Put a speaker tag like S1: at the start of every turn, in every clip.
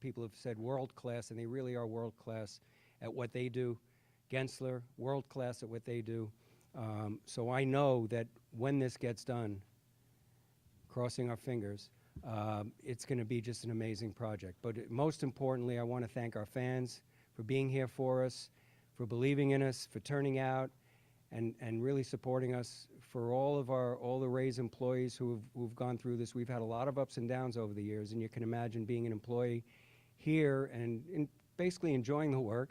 S1: people have said world class, and they really are world class at what they do. Gensler, world class at what they do. So I know that when this gets done, crossing our fingers, it's going to be just an amazing project. But most importantly, I want to thank our fans for being here for us, for believing in us, for turning out, and really supporting us, for all the Rays employees who've gone through this. We've had a lot of ups and downs over the years, and you can imagine being an employee here and basically enjoying the work,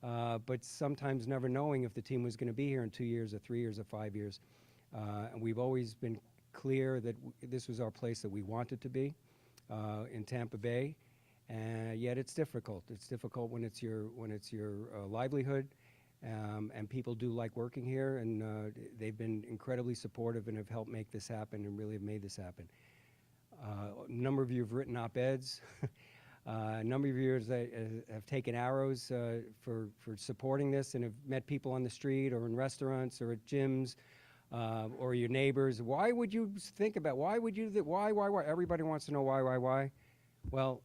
S1: but sometimes never knowing if the team was going to be here in 2 years or 3 years or 5 years. And we've always been clear that this was our place that we wanted to be in Tampa Bay, and yet it's difficult. It's difficult when it's your livelihood, and people do like working here, and they've been incredibly supportive and have helped make this happen and really have made this happen. A number of you have written op-eds. A number of you have taken arrows for supporting this and have met people on the street or in restaurants or at gyms. Or your neighbors. Why would you think about, why would you, why? Everybody wants to know why. Well,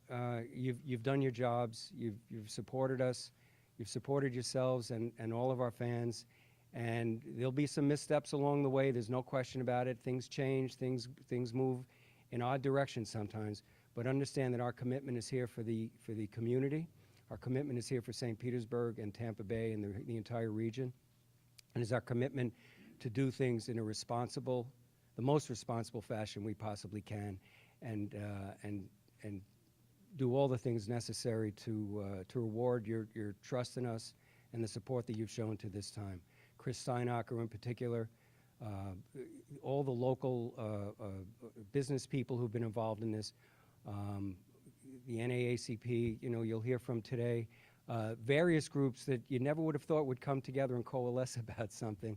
S1: you've done your jobs, you've supported us, you've supported yourselves and all of our fans, and there'll be some missteps along the way, there's no question about it. Things change, things move in odd directions sometimes, but understand that our commitment is here for the community. Our commitment is here for St. Petersburg and Tampa Bay and the entire region, and is our commitment to do things in a responsible, the most responsible fashion we possibly can, and do all the things necessary to reward your trust in us and the support that you've shown to this time. Chris Steinacher in particular, all the local business people who've been involved in this, the NAACP, you'll hear from today, various groups that you never would have thought would come together and coalesce about something.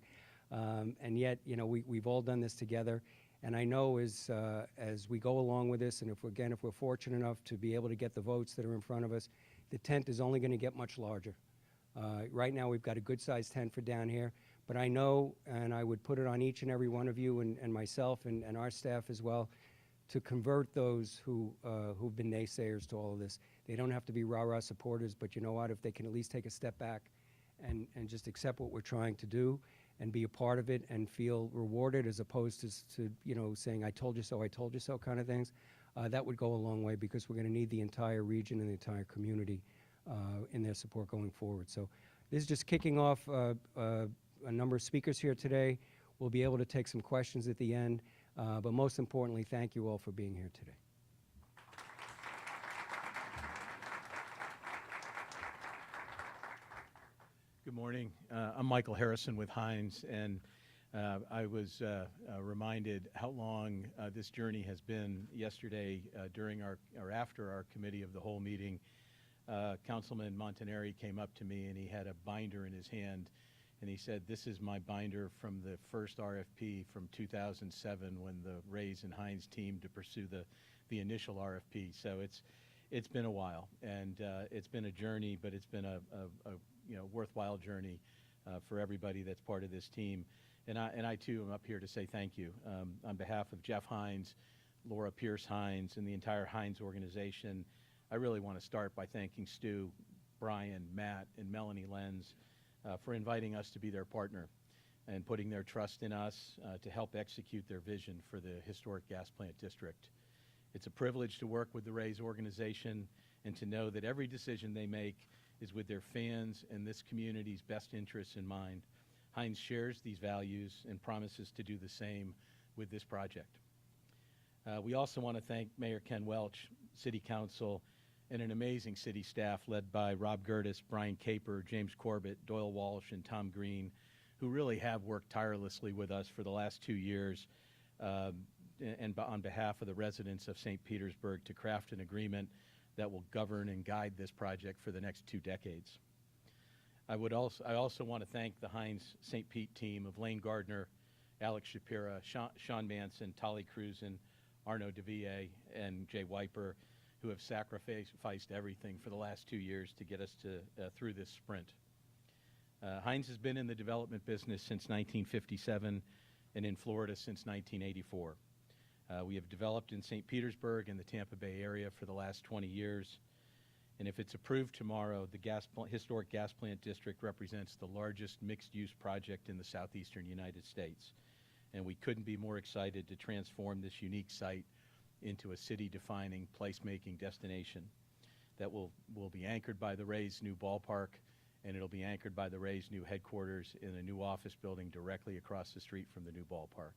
S1: And yet, we've all done this together. And I know as we go along with this, and if we're fortunate enough to be able to get the votes that are in front of us, the tent is only going to get much larger. Right now, we've got a good-sized tent for down here, but I know, and I would put it on each and every one of you and myself and our staff as well, to convert those who've been naysayers to all of this. They don't have to be rah-rah supporters, but you know what? If they can at least take a step back and just accept what we're trying to do, and be a part of it and feel rewarded, as opposed to saying, I told you so kind of things, that would go a long way, because we're going to need the entire region and the entire community in their support going forward. So this is just kicking off a number of speakers here today. We'll be able to take some questions at the end, but most importantly, thank you all for being here today.
S2: Good morning. I'm Michael Harrison with Hines, and I was reminded how long this journey has been. Yesterday, during or after our committee of the whole meeting, Councilman Montanari came up to me and he had a binder in his hand, and he said, "This is my binder from the first RFP from 2007, when the Rays and Hines teamed to pursue the initial RFP." So it's been a while, and it's been a journey, but it's been a worthwhile journey for everybody that's part of this team. And I too am up here to say thank you. On behalf of Jeff Hines, Laura Pierce Hines, and the entire Hines organization, I really want to start by thanking Stu, Brian, Matt, and Melanie Lenz for inviting us to be their partner and putting their trust in us to help execute their vision for the historic gas plant district. It's a privilege to work with the Rays organization and to know that every decision they make is with their fans and this community's best interests in mind. Hines shares these values and promises to do the same with this project. We also want to thank Mayor Ken Welch, City Council, and an amazing city staff led by Rob Gertis, Brian Caper, James Corbett, Doyle Walsh, and Tom Green, who really have worked tirelessly with us for the last 2 years, and on behalf of the residents of St. Petersburg, to craft an agreement that will govern and guide this project for the next 2 decades. I also want to thank the Hines St. Pete team of Lane Gardner, Alex Shapira, Sean Manson, Tali Cruzan, Arno DeVille, and Jay Wiper, who have sacrificed everything for the last 2 years to get us through this sprint. Hines has been in the development business since 1957 and in Florida since 1984. We have developed in St. Petersburg and the Tampa Bay area for the last 20 years. And if it's approved tomorrow, the historic gas plant district represents the largest mixed-use project in the southeastern United States. And we couldn't be more excited to transform this unique site into a city-defining, place-making destination that will be anchored by the Rays' new ballpark, and it'll be anchored by the Rays' new headquarters in a new office building directly across the street from the new ballpark.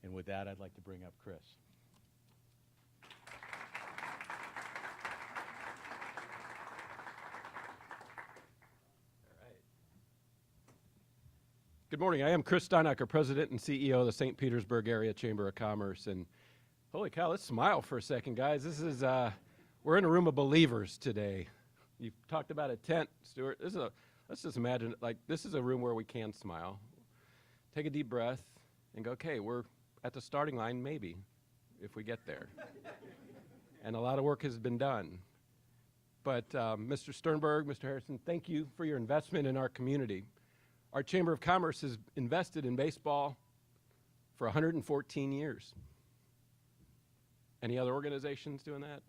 S2: And with that, I'd like to bring up Chris.
S3: Good morning. I am Chris Steinacher, President and CEO of the St. Petersburg Area Chamber of Commerce. And holy cow, let's smile for a second, guys. This is, we're in a room of believers today. You talked about a tent, Stuart. Let's just imagine, like, this is a room where we can smile. Take a deep breath and go, okay, we're at the starting line, maybe, if we get there. And a lot of work has been done. But Mr. Sternberg, Mr. Harrison, thank you for your investment in our community. Our Chamber of Commerce has invested in baseball for 114 years. Any other organizations doing that?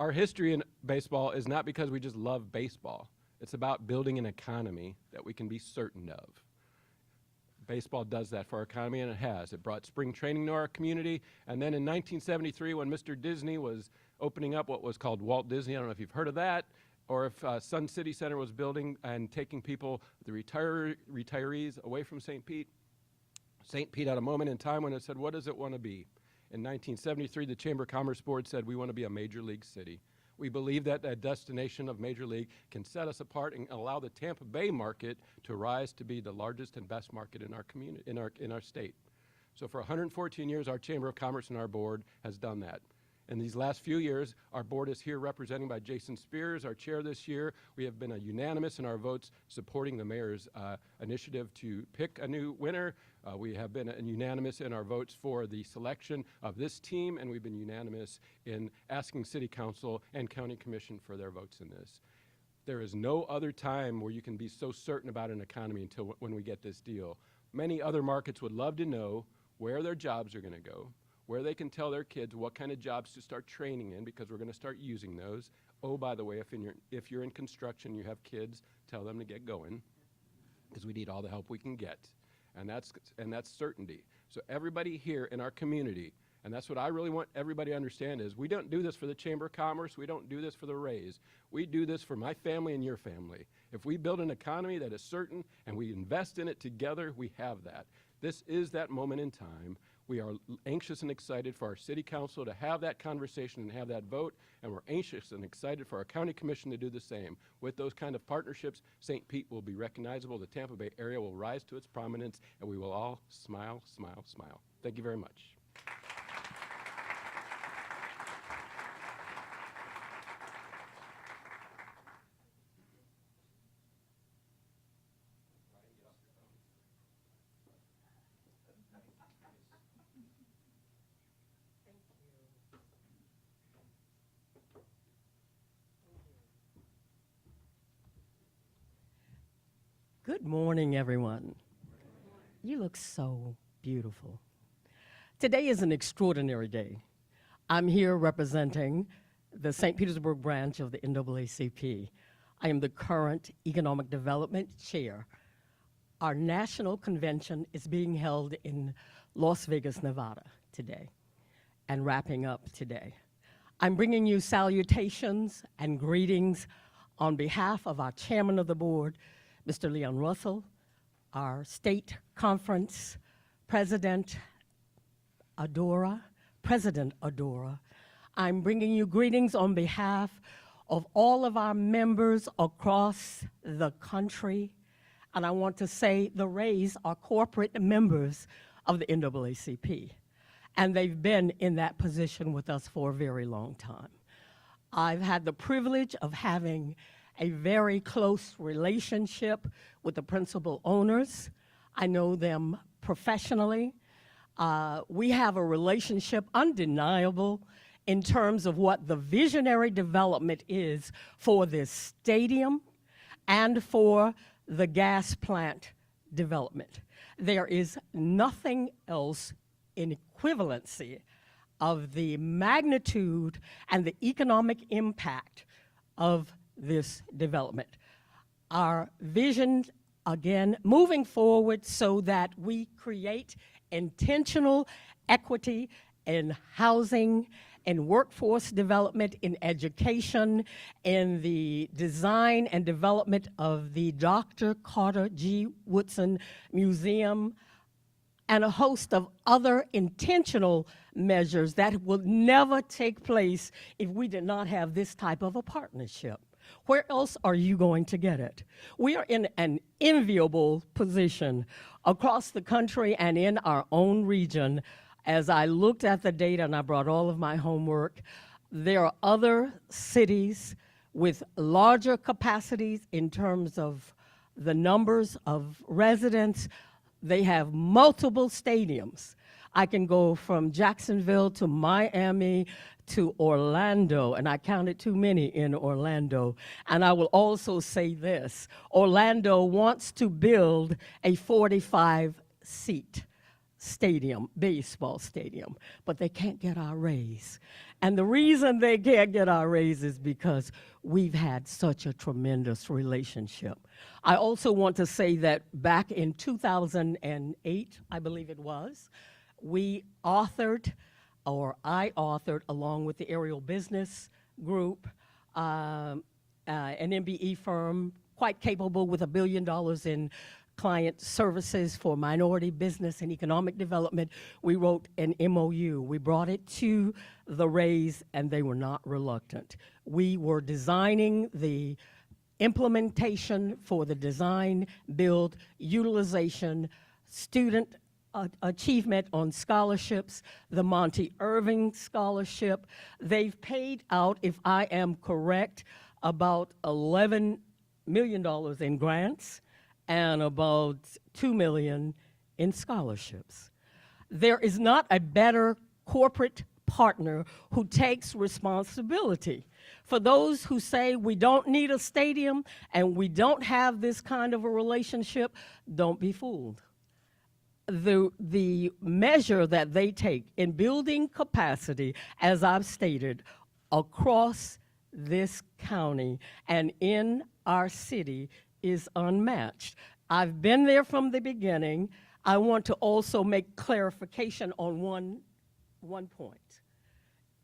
S3: Our history in baseball is not because we just love baseball. It's about building an economy that we can be certain of. Baseball does that for our economy, and it has. It brought spring training to our community, and then in 1973, when Mr. Disney was opening up what was called Walt Disney, I don't know if you've heard of that, or if Sun City Center was building and taking people, the retirees away from St. Pete. St. Pete had a moment in time when it said, what does it want to be? In 1973, the Chamber of Commerce Board said, we want to be a major league city. We believe that that destination of major league can set us apart and allow the Tampa Bay market to rise to be the largest and best market in our community, in our state. So for 114 years, our Chamber of Commerce and our board has done that. In these last few years, our board is here represented by Jason Spears, our chair this year. We have been unanimous in our votes supporting the mayor's initiative to pick a new winner. We have been unanimous in our votes for the selection of this team, and we've been unanimous in asking City Council and County Commission for their votes in this. There is no other time where you can be so certain about an economy until when we get this deal. Many other markets would love to know where their jobs are going to go, where they can tell their kids what kind of jobs to start training in, because we're going to start using those. Oh, by the way, if you're in construction, you have kids, tell them to get going, because we need all the help we can get. And that's certainty. So everybody here in our community, and that's what I really want everybody to understand, is we don't do this for the Chamber of Commerce, we don't do this for the Rays. We do this for my family and your family. If we build an economy that is certain and we invest in it together, we have that. This is that moment in time. We are anxious and excited for our City Council to have that conversation and have that vote, and we're anxious and excited for our County Commission to do the same. With those kind of partnerships, St. Pete will be recognizable, the Tampa Bay area will rise to its prominence, and we will all smile, smile, smile. Thank you very much.
S4: Good morning, everyone. You look so beautiful. Today is an extraordinary day. I'm here representing the St. Petersburg branch of the NAACP. I am the current Economic Development Chair. Our national convention is being held in Las Vegas, Nevada today, and wrapping up today. I'm bringing you salutations and greetings on behalf of our chairman of the board, Mr. Leon Russell, our state conference president, President Adora. I'm bringing you greetings on behalf of all of our members across the country. And I want to say the Rays are corporate members of the NAACP. And they've been in that position with us for a very long time. I've had the privilege of having a very close relationship with the principal owners. I know them professionally. We have a relationship undeniable in terms of what the visionary development is for this stadium and for the gas plant development. There is nothing else in equivalency, of the magnitude and the economic impact of this development. Our vision, again, moving forward so that we create intentional equity in housing, in workforce development, in education, in the design and development of the Dr. Carter G. Woodson Museum, and a host of other intentional measures that will never take place if we did not have this type of a partnership. Where else are you going to get it? We are in an enviable position across the country and in our own region. As I looked at the data and I brought all of my homework, there are other cities with larger capacities in terms of the numbers of residents. They have multiple stadiums. I can go from Jacksonville to Miami to Orlando, and I counted too many in Orlando. And I will also say this, Orlando wants to build a 45-seat stadium, baseball stadium, but they can't get our raise. And the reason they can't get our raise is because we've had such a tremendous relationship. I also want to say that back in 2008, I believe it was, we authored, or I authored, along with the Aerial Business Group, an MBE firm quite capable with $1 billion in client services for minority business and economic development. We wrote an MOU. We brought it to the Rays, and they were not reluctant. We were designing the implementation for the design, build, utilization, student achievement on scholarships, the Monty Irving Scholarship. They've paid out, if I am correct, about $11 million in grants and about $2 million in scholarships. There is not a better corporate partner who takes responsibility. For those who say we don't need a stadium and we don't have this kind of a relationship, don't be fooled. The measure that they take in building capacity, as I've stated, across this county and in our city is unmatched. I've been there from the beginning. I want to also make clarification on one point.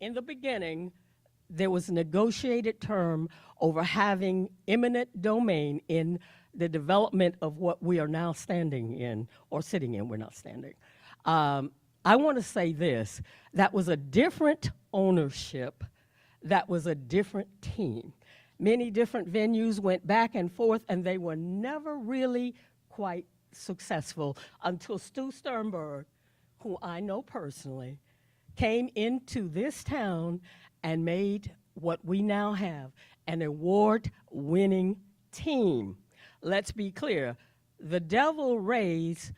S4: In the beginning, there was a negotiated term over having eminent domain in the development of what we are now standing in, or sitting in, we're not standing. I want to say this, that was a different ownership, that was a different team. Many different venues went back and forth, and they were never really quite successful until Stu Sternberg, who I know personally, came into this town and made what we now have, an award-winning team. Let's be clear, the Devil Rays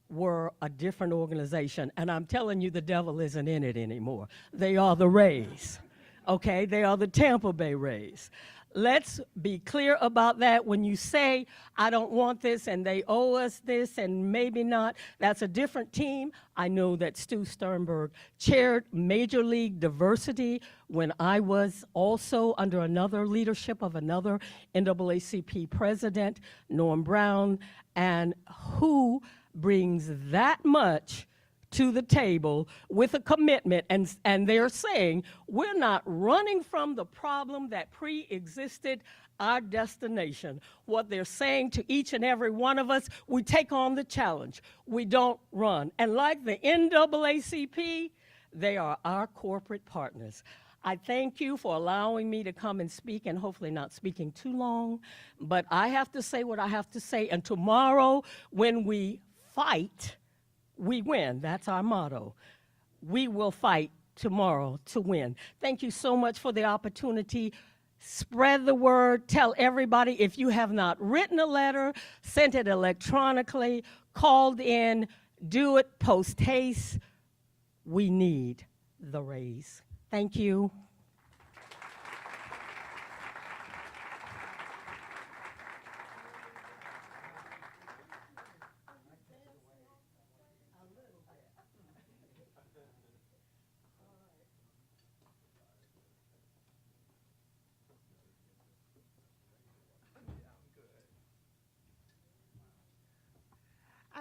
S4: were a different organization, and I'm telling you the devil isn't in it anymore. They are the Rays, okay? They are the Tampa Bay Rays. Let's be clear about that. When you say, I don't want this and they owe us this and maybe not, that's a different team. I know that Stu Sternberg chaired Major League Diversity when I was also under another leadership of another NAACP president, Norm Brown, and who brings that much to the table with a commitment, and they're saying we're not running from the problem that pre-existed our destination. What they're saying to each and every one of us, we take on the challenge. We don't run. And like the NAACP, they are our corporate partners. I thank you for allowing me to come and speak, and hopefully not speaking too long, but I have to say what I have to say, and tomorrow when we fight, we win. That's our motto. We will fight tomorrow to win. Thank you so much for the opportunity. Spread the word. Tell everybody, if you have not written a letter, sent it electronically, called in, do it post haste. We need the raise. Thank you.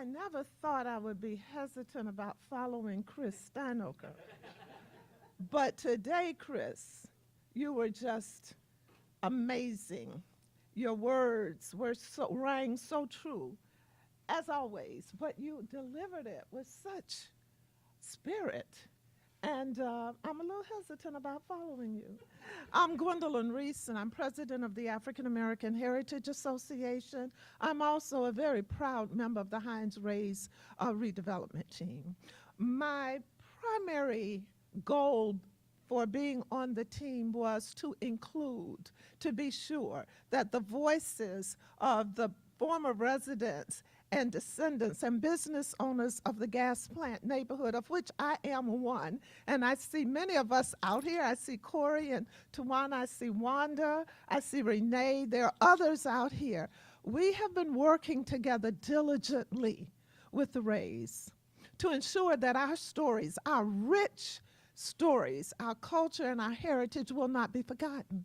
S5: never thought I would be hesitant about following Chris Steinoker. But today, Chris, you were just amazing. Your words rang so true, as always, but you delivered it with such spirit. And I'm a little hesitant about following you. I'm Gwendolyn Reese, and I'm president of the African American Heritage Association. I'm also a very proud member of the Hines redevelopment team. My primary goal for being on the team was to include, to be sure that the voices of the former residents and descendants and business owners of the gas plant neighborhood, of which I am one. And I see many of us out here. I see Corey and Tawana. I see Wanda. I see Renee. There are others out here. We have been working together diligently with the Rays to ensure that our stories, our rich stories, our culture and our heritage will not be forgotten.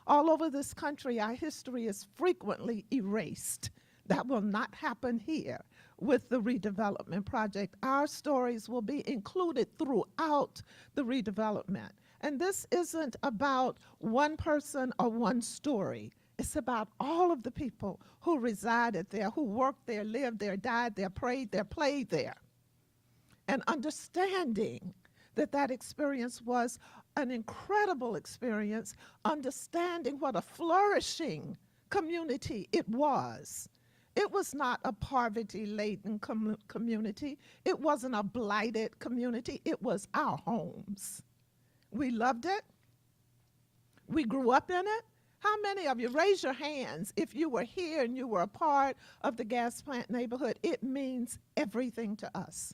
S5: All over this country, our history is frequently erased. That will not happen here with the redevelopment project. Our stories will be included throughout the redevelopment. And this isn't about one person or one story. It's about all of the people who resided there, who worked there, lived there, died there, prayed there, played there. And understanding that that experience was an incredible experience, understanding what a flourishing community it was. It was not a poverty-laden community. It wasn't a blighted community. It was our homes. We loved it. We grew up in it. How many of you, raise your hands if you were here and you were a part of the gas plant neighborhood? It means everything to us.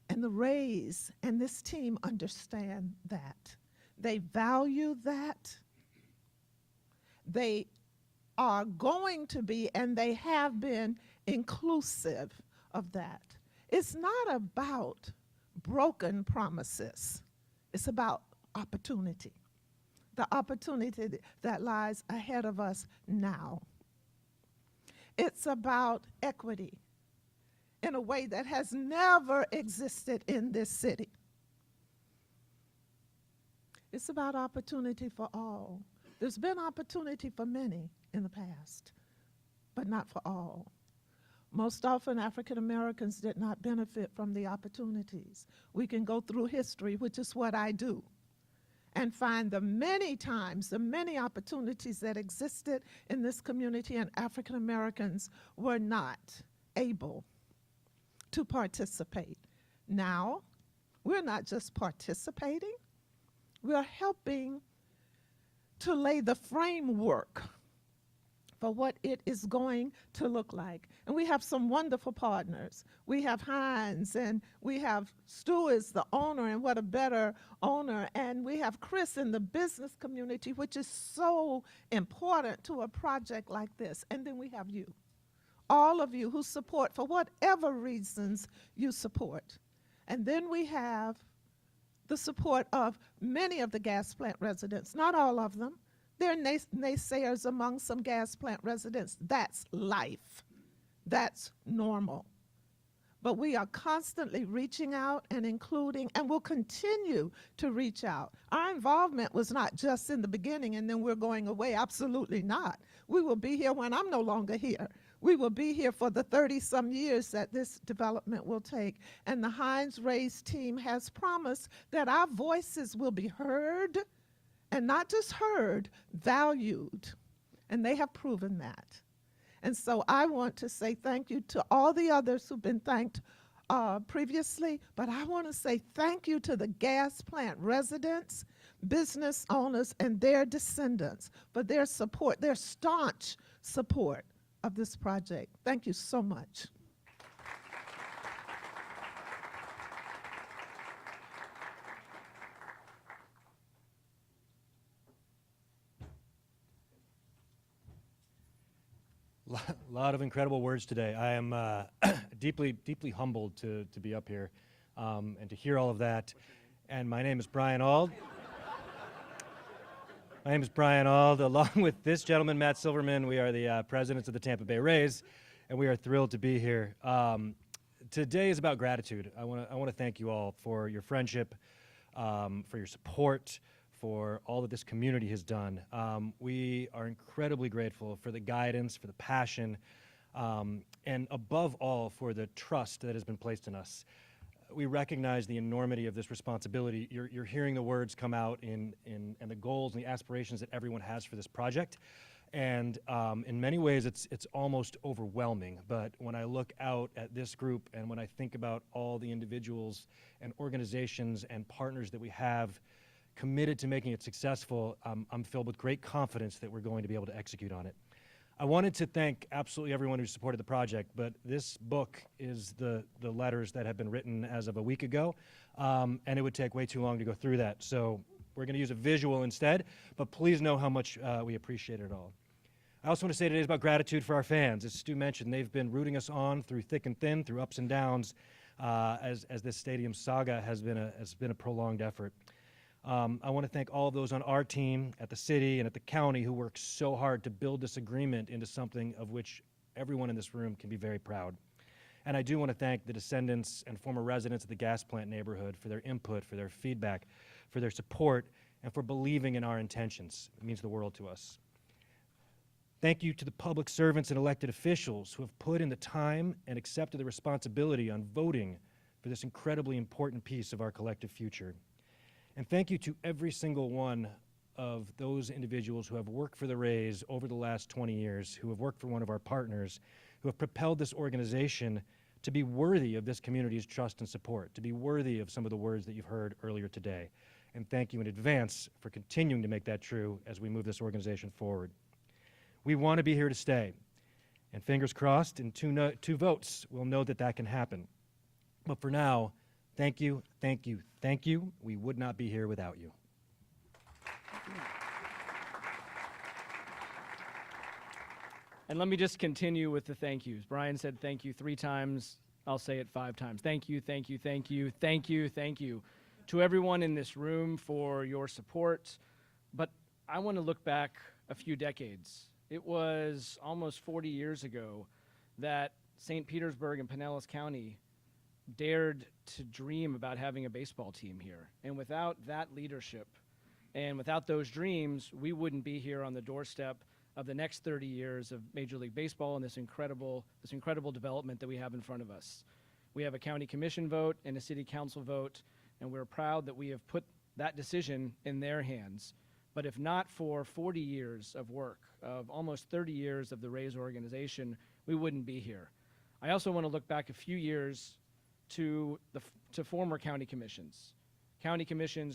S5: And the Rays and this team understand that. They value that. They are going to be, and they have been, inclusive of that. It's not about broken promises. It's about opportunity. The opportunity that lies ahead of us now. It's about equity in a way that has never existed in this city. It's about opportunity for all. There's been opportunity for many in the past, but not for all. Most often, African Americans did not benefit from the opportunities. We can go through history, which is what I do, and find the many times, the many opportunities that existed in this community, and African Americans were not able to participate. Now, we're not just participating, we're helping to lay the framework for what it is going to look like. And we have some wonderful partners. We have Hines, and we have Stu is the owner, and what a better owner. And we have Chris in the business community, which is so important to a project like this. And then we have you, all of you who support for whatever reasons you support. And then we have the support of many of the gas plant residents, not all of them. There are naysayers among some gas plant residents. That's life. That's normal. But we are constantly reaching out and including, and will continue to reach out. Our involvement was not just in the beginning and then we're going away. Absolutely not. We will be here when I'm no longer here. We will be here for the 30-some years that this development will take. And the Hines Rays team has promised that our voices will be heard, and not just heard, valued. And they have proven that. And so I want to say thank you to all the others who've been thanked previously, but I want to say thank you to the gas plant residents, business owners, and their descendants for their support, their staunch support of this project. Thank you so much.
S6: A lot of incredible words today. I am deeply, deeply humbled to be up here and to hear all of that. And my name is Brian Auld. My name is Brian Auld. Along with this gentleman, Matt Silverman, we are the presidents of the Tampa Bay Rays, and we are thrilled to be here. today is about gratitude. I want to thank you all for your friendship, for your support, for all that this community has done. We are incredibly grateful for the guidance, for the passion, and above all, for the trust that has been placed in us. We recognize the enormity of this responsibility. You're hearing the words come out and the goals and the aspirations that everyone has for this project. And in many ways, it's almost overwhelming. But when I look out at this group and when I think about all the individuals and organizations and partners that we have committed to making it successful, I'm filled with great confidence that we're going to be able to execute on it. I wanted to thank absolutely everyone who supported the project, but this book is the letters that have been written as of a week ago, and it would take way too long to go through that. So we're going to use a visual instead, but please know how much we appreciate it all. I also want to say today is about gratitude for our fans. As Stu mentioned, they've been rooting us on through thick and thin, through ups and downs, as this stadium saga has been a prolonged effort. I want to thank all of those on our team, at the city and at the county, who worked so hard to build this agreement into something of which everyone in this room can be very proud. And I do want to thank the descendants and former residents of the gas plant neighborhood for their input, for their feedback, for their support, and for believing in our intentions. It means the world to us. Thank you to the public servants and elected officials who have put in the time and accepted the responsibility on voting for this incredibly important piece of our collective future. And thank you to every single one of those individuals who have worked for the Rays over the last 20 years, who have worked for one of our partners, who have propelled this organization to be worthy of this community's trust and support, to be worthy of some of the words that you've heard earlier today. And thank you in advance for continuing to make that true as we move this organization forward. We want to be here to stay. And fingers crossed, in two votes, we'll know that that can happen. But for now, thank you, thank you, thank you. We would not be here without you.
S7: And let me just continue with the thank yous. Brian said thank you 3 times. I'll say it 5 times. Thank you, thank you, thank you, thank you, thank you to everyone in this room for your support. But I want to look back a few decades. It was almost 40 years ago that St. Petersburg and Pinellas County dared to dream about having a baseball team here. And without that leadership and without those dreams, we wouldn't be here on the doorstep of the next 30 years of Major League Baseball and this incredible development that we have in front of us. We have a county commission vote and a city council vote, and we're proud that we have put that decision in their hands. But if not for 40 years of work, of almost 30 years of the Rays organization, we wouldn't be here. I also want to look back a few years to former county commissions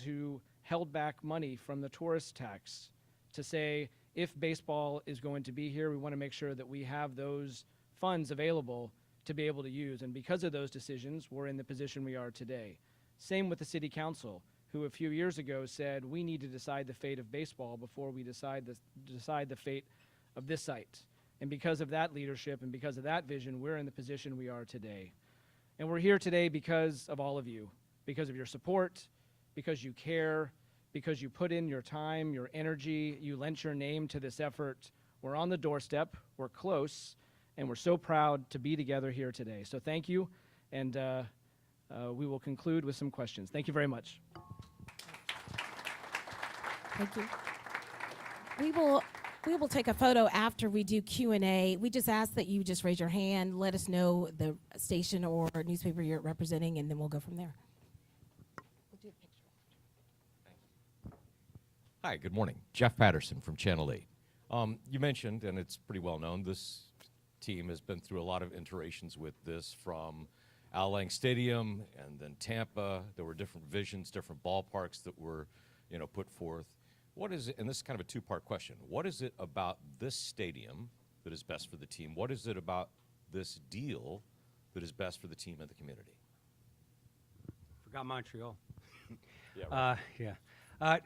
S7: who held back money from the tourist tax to say, if baseball is going to be here, we want to make sure that we have those funds available to be able to use. And because of those decisions, we're in the position we are today. Same with the city council, who a few years ago said, we need to decide the fate of baseball before we decide the fate of this site. And because of that leadership and because of that vision, we're in the position we are today. And we're here today because of all of you, because of your support, because you care, because you put in your time, your energy, you lent your name to this effort. We're on the doorstep, we're close, and we're so proud to be together here today. So thank you, and we will conclude with some questions. Thank you very much.
S8: Thank you. We will take a photo after we do Q&A. We just ask that you just raise your hand, let us know the station or newspaper you're representing, and then we'll go from there. We'll do a picture.
S9: Hi, good morning. Jeff Patterson from Channel 8. You mentioned, and it's pretty well known, this team has been through a lot of iterations with this, from Al Lang Stadium and then Tampa. There were different visions, different ballparks that were, put forth. What is it, and this is kind of a two-part question, what is it about this stadium that is best for the team? What is it about this deal that is best for the team and the community?
S1: Forgot Montreal.
S9: Yeah, right.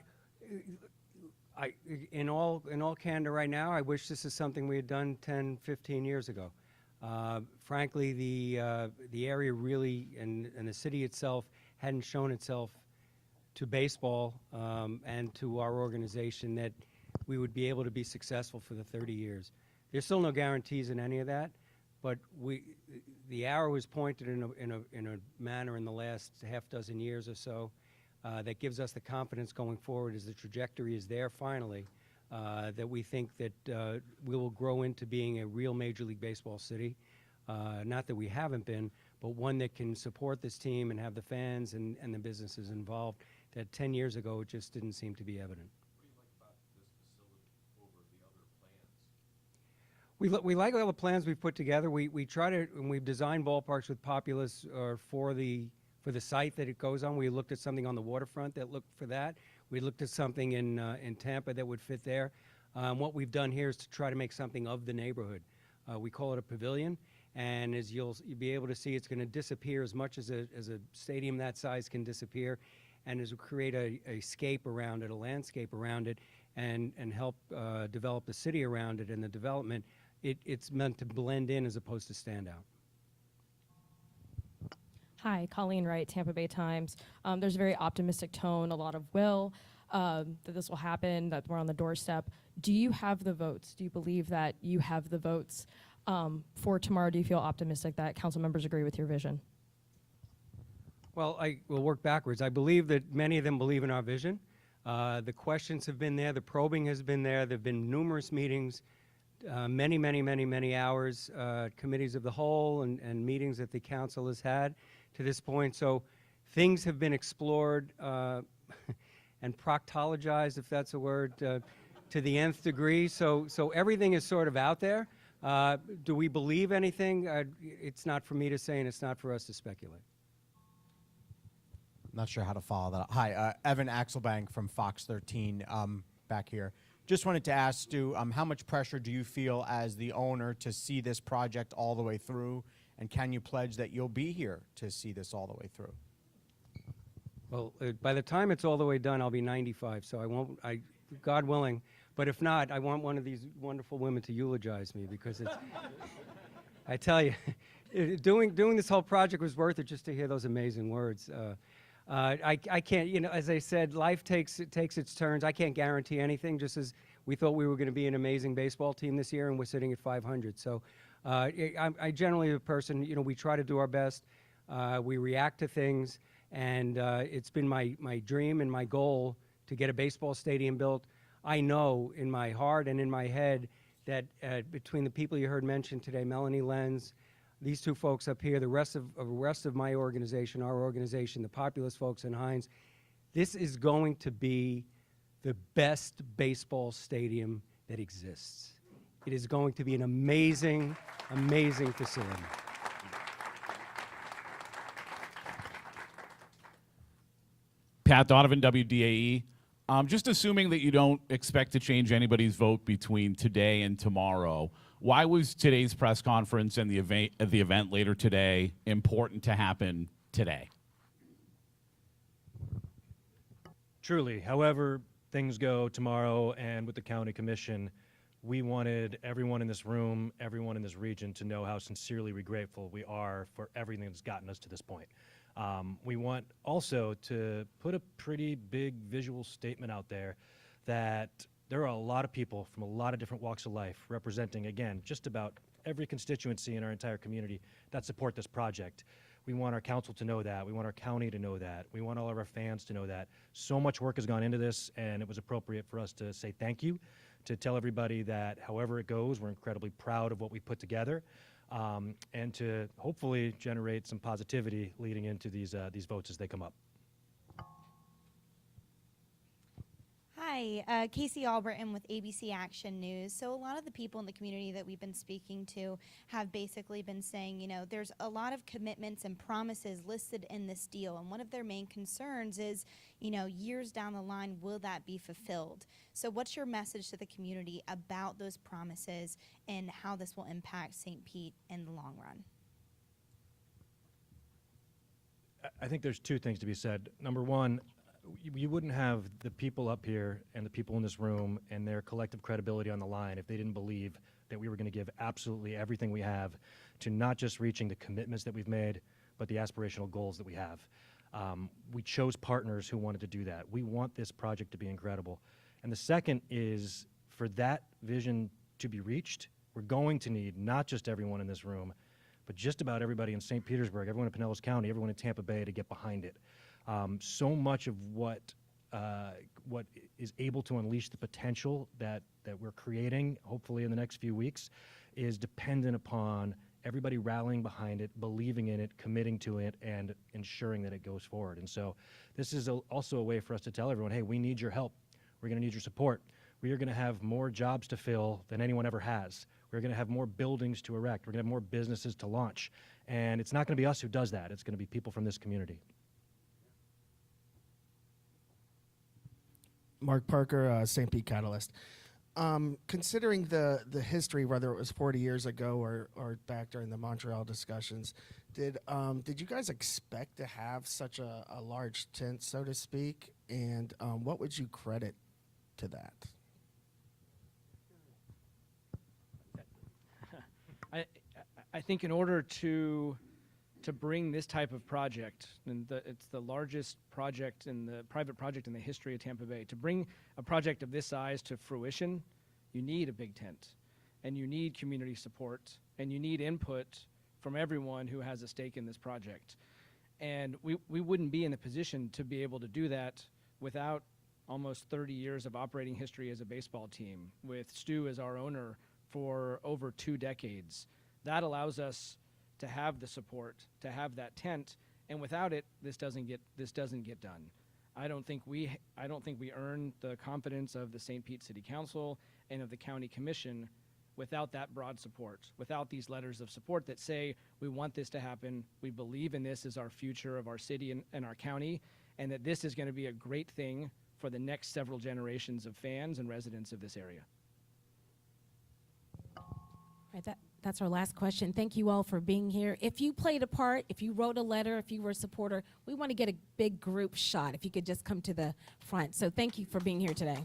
S1: In all candor right now, I wish this is something we had done 10, 15 years ago. Frankly, the area really, and the city itself, hadn't shown itself to baseball and to our organization that we would be able to be successful for the 30 years. There's still no guarantees in any of that, but the arrow is pointed in a manner in the last half dozen years or so that gives us the confidence going forward as the trajectory is there finally, that we think that we will grow into being a real Major League Baseball city. Not that we haven't been, but one that can support this team and have the fans and the businesses involved that 10 years ago it just didn't seem to be evident. We like all the plans we've put together. We try to, and we've designed ballparks with populace for the site that it goes on. We looked at something on the waterfront that looked for that. We looked at something in Tampa that would fit there. What we've done here is to try to make something of the neighborhood. We call it a pavilion, and as you'll be able to see, it's going to disappear as much as a stadium that size can disappear, and as we create a scape around it, a landscape around it, and help develop the city around it and the development. It's meant to blend in as opposed to stand out.
S10: Hi, Colleen Wright, Tampa Bay Times. There's a very optimistic tone, a lot of will that this will happen, that we're on the doorstep. Do you have the votes? Do you believe that you have the votes for tomorrow? Do you feel optimistic that council members agree with your vision?
S1: Well, I will work backwards. I believe that many of them believe in our vision. The questions have been there. The probing has been there. There have been numerous meetings. Many hours, committees of the whole and meetings that the council has had to this point. So things have been explored and proctologized, if that's a word, to the nth degree. So everything is sort of out there. Do we believe anything? It's not for me to say, and it's not for us to speculate.
S11: I'm not sure how to follow that. Hi, Evan Axelbank from Fox 13 back here. Just wanted to ask Stu, how much pressure do you feel as the owner to see this project all the way through, and can you pledge that you'll be here to see this all the way through?
S1: Well, by the time it's all the way done, I'll be 95, so I won't, God willing. But if not, I want one of these wonderful women to eulogize me, because it's, I tell you, doing this whole project was worth it just to hear those amazing words. I can't, you know, as I said, life takes its turns. I can't guarantee anything, just as we thought we were going to be an amazing baseball team this year, and we're sitting at 500. So I generally a person, you know, we try to do our best. We react to things, and it's been my dream and my goal to get a baseball stadium built. I know in my heart and in my head that between the people you heard mentioned today, Melanie Lenz, these two folks up here, the rest of my organization, our organization, the Populous folks in Hines, this is going to be the best baseball stadium that exists. It is going to be an amazing, amazing facility.
S12: Pat Donovan, WDAE. Just assuming that you don't expect to change anybody's vote between today and tomorrow, why was today's press conference and the event later today important to happen today?
S6: Truly, however things go tomorrow and with the county commission, we wanted everyone in this room, everyone in this region to know how sincerely grateful we are for everything that's gotten us to this point. We want also to put a pretty big visual statement out there that there are a lot of people from a lot of different walks of life representing, again, just about every constituency in our entire community that support this project. We want our council to know that. We want our county to know that. We want all of our fans to know that. So much work has gone into this, and it was appropriate for us to say thank you, to tell everybody that however it goes, we're incredibly proud of what we put together, and to hopefully generate some positivity leading into these votes as they come up.
S13: Hi, Casey Albritton with ABC Action News. So a lot of the people in the community that we've been speaking to have basically been saying, you know, there's a lot of commitments and promises listed in this deal, and one of their main concerns is, you know, years down the line, will that be fulfilled? So what's your message to the community about those promises and how this will impact St. Pete in the long run?
S6: I think there's two things to be said. Number one, you wouldn't have the people up here and the people in this room and their collective credibility on the line if they didn't believe that we were going to give absolutely everything we have to not just reaching the commitments that we've made, but the aspirational goals that we have. We chose partners who wanted to do that. We want this project to be incredible. And the second is for that vision to be reached, we're going to need not just everyone in this room, but just about everybody in St. Petersburg, everyone in Pinellas County, everyone in Tampa Bay to get behind it. So much of what is able to unleash the potential that we're creating, hopefully in the next few weeks, is dependent upon everybody rallying behind it, believing in it, committing to it, and ensuring that it goes forward. And so this is also a way for us to tell everyone, hey, we need your help. We're going to need your support. We are going to have more jobs to fill than anyone ever has. We're going to have more buildings to erect. We're going to have more businesses to launch. And it's not going to be us who does that. It's going to be people from this community.
S14: Mark Parker, St. Pete Catalyst. Considering the history, whether it was 40 years ago or back during the Montreal discussions, did you guys expect to have such a large tent, so to speak? And what would you credit to that?
S7: I think in order to bring this type of project, and it's the largest project in the private project in the history of Tampa Bay, to bring a project of this size to fruition, you need a big tent, and you need community support, and you need input from everyone who has a stake in this project. And we wouldn't be in a position to be able to do that without almost 30 years of operating history as a baseball team, with Stu as our owner for over 2 decades. That allows us to have the support, to have that tent, and without it, this doesn't get done. I don't think we earn the confidence of the St. Pete City Council and of the County Commission without that broad support, without these letters of support that say we want this to happen, we believe in this as our future of our city and our county, and that this is going to be a great thing for the next several generations of fans and residents of this area.
S8: Right, that's our last question. Thank you all for being here. If you played a part, if you wrote a letter, if you were a supporter, we want to get a big group shot. If you could just come to the front. So thank you for being here today.